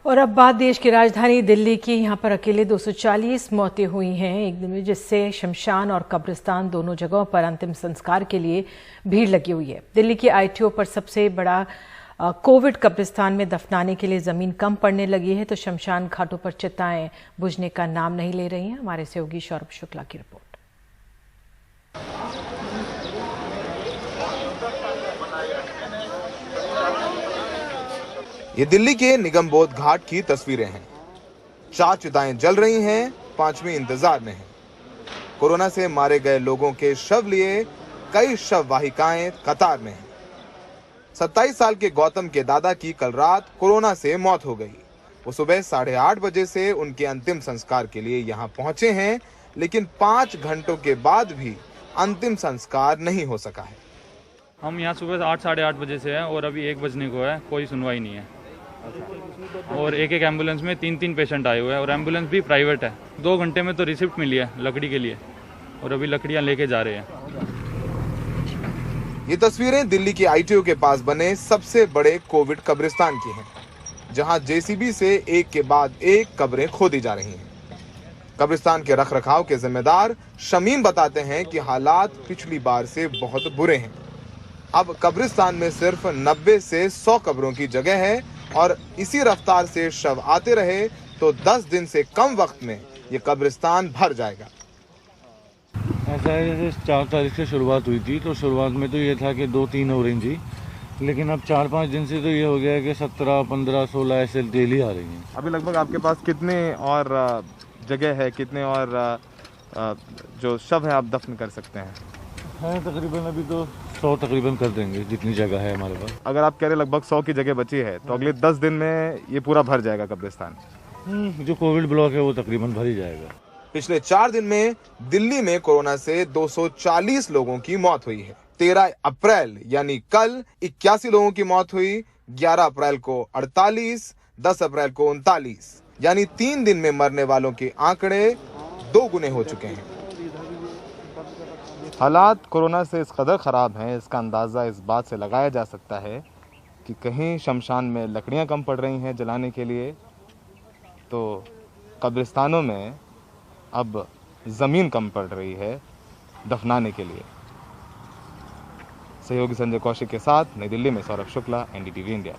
और अब बात देश की राजधानी दिल्ली की। यहाँ पर अकेले 240 मौतें हुई हैं एक दिन में, जिससे शमशान और कब्रिस्तान दोनों जगहों पर अंतिम संस्कार के लिए भीड़ लगी हुई है। दिल्ली की आईटीओ पर सबसे बड़ा कोविड कब्रिस्तान में दफनाने के लिए जमीन कम पड़ने लगी है, तो शमशान घाटों पर चिताएं बुझने का नाम नहीं ले रही हैं। हमारे सहयोगी सौरभ शुक्ला की रिपोर्ट। ये दिल्ली के निगमबोध घाट की तस्वीरें हैं। 4 चिताएं जल रही हैं, 5वीं इंतजार में है। कोरोना से मारे गए लोगों के शव लिए कई शव वाहिकाएं कतार में हैं। 27 साल के गौतम के दादा की कल रात कोरोना से मौत हो गई। वो सुबह 8:30 बजे से उनके अंतिम संस्कार के लिए यहाँ पहुंचे हैं, लेकिन 5 घंटों के बाद भी अंतिम संस्कार नहीं हो सका है। हम यहाँ सुबह 8 साढ़े 8 बजे से हैं और अभी 1 बजने को है, कोई सुनवाई नहीं है। और एक एम्बुलेंस में 3 पेशेंट आए हुए हैं और एम्बुलेंस भी प्राइवेट है। 2 घंटे में तो रिसिप्ट मिली है लकड़ी के लिए और अभी लकड़ियाँ लेके जा रहे हैं। ये तस्वीरें दिल्ली की आईटीओ के पास बने सबसे बड़े कोविड कब्रिस्तान की हैं, जहां जेसीबी से एक के बाद एक कब्रें खोदी जा रही हैं। कब्रिस्तान के रखरखाव के जिम्मेदार शमीम बताते हैं कि हालात पिछली बार से बहुत बुरे हैं। अब कब्रिस्तान में सिर्फ 90 से 100 कब्रों की जगह है और इसी रफ्तार से शव आते रहे तो 10 दिन से कम वक्त में ये कब्रिस्तान भर जाएगा। ऐसा है, जैसे 4 तारीख से शुरुआत हुई थी, तो शुरुआत में तो ये था कि 2-3 ऑरेंज ही, लेकिन अब 4-5 दिन से तो ये हो गया है कि 17, 15, 16 ऐसे डेली आ रही हैं। अभी लगभग आपके पास कितने और जगह है, कितने और जो शव है आप दफन कर सकते हैं? है तकरीबन अभी तो 100 तकरीबन कर देंगे, जितनी जगह है हमारे पास। अगर आप कह रहे लगभग 100 की जगह बची है, तो अगले 10 दिन में ये पूरा भर जाएगा कब्रिस्तान। जो कोविड ब्लॉक है वो तकरीबन भर ही जाएगा। पिछले 4 दिन में दिल्ली में कोरोना से 240 लोगों की मौत हुई है। 13 अप्रैल यानी कल 81 लोगों की मौत हुई, 11 अप्रैल को 48, 10 अप्रैल को 39, यानी 3 दिन में मरने वालों के आंकड़े 2 गुने हो चुके हैं। हालात कोरोना से इस कदर ख़राब हैं, इसका अंदाज़ा इस बात से लगाया जा सकता है कि कहीं शमशान में लकड़ियां कम पड़ रही हैं जलाने के लिए, तो कब्रिस्तानों में अब ज़मीन कम पड़ रही है दफनाने के लिए। सहयोगी संजय कौशिक के साथ नई दिल्ली में सौरभ शुक्ला, NDTV इंडिया।